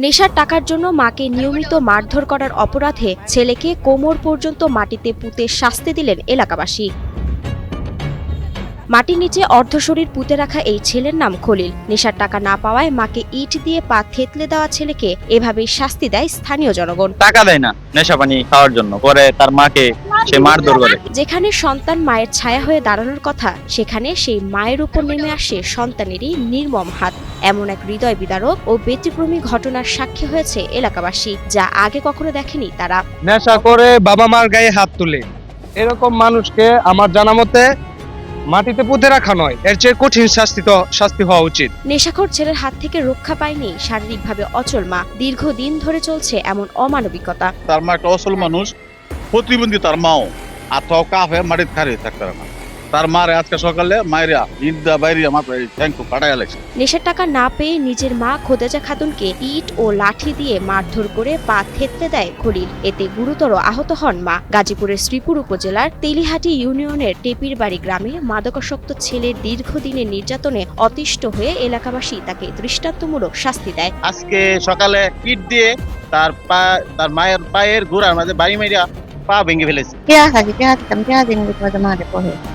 নেশার টাকার জন্য মাকে নিয়মিত মারধর করার অপরাধে ছেলেকে কোমর পর্যন্ত মাটিতে পুঁতে শাস্তি দিলেন এলাকাবাসী। মাটির নিচে অর্ধশরীর পুঁতে রাখা এই ছেলের নাম খলিল। নেশার টাকা না পাওয়ায় মাকে ইট দিয়ে পা থেতলে দেওয়া ছেলেকে এভাবেই শাস্তি দেয় স্থানীয় জনগণ। টাকা দেয় না নেশা পানি খাওয়ার জন্য, পরে তার মাকে সে মারধর করে। যেখানে সন্তান মায়ের ছায়া হয়ে দাঁড়ানোর কথা, সেখানে সেই মায়ের উপর নেমে আসে সন্তানেরই নির্মম হাত। এমন এক হৃদয় বিদারক ও ব্যতিক্রমী ঘটনার সাক্ষী হয়েছে এলাকাবাসী, যা আগে কখনো দেখেনি তারা। নেশা করে বাবা মার গায়ে হাত তুলে এরকম মানুষকে আমার জানা মতে মাটিতে পুঁতে রাখা নয়, এর চেয়ে কঠিন শাস্তি হওয়া উচিত। নেশাখোর ছেলের হাত থেকে রক্ষা পায়নি শারীরিকভাবে অচল মা। দীর্ঘদিন ধরে চলছে এমন অমানবিকতা। তার মা একটা অসল মানুষ, প্রতিবন্ধী তার মাও, আর তাও কাফ হয়ে মাটিতে খারিয়ে থাকতে পারে না। তার মারে আজকে সকালে মায়েরা ইদা বাইরিয়া মাথায় ট্যাঙ্কু কাটাইয়া লাগছে। নেশার টাকা না পেয়ে নিজের মা খোদেজা খাতুনকে ইট ও লাঠি দিয়ে মারধর করে পা থেতলে দেয় খলিল। এতে গুরুতর আহত হন মা। গাজীপুরের শ্রীপুর উপজেলার তেলিহাটি ইউনিয়নের টেপির বাড়ি গ্রামে মাদকাসক্ত ছেলের দীর্ঘদিনের নির্যাতনে অতিষ্ঠ হয়ে এলাকাবাসী তাকে দৃষ্টান্তমূলক শাস্তি দেয়। আজকে সকালে ইট দিয়ে তার মায়ের পায়ের গোড়ার মাঝে বাড়ি মেরিয়া পা ভেঙে ফেলেছে। Kaya sabi kaya kita kaya din ko sa mga depo.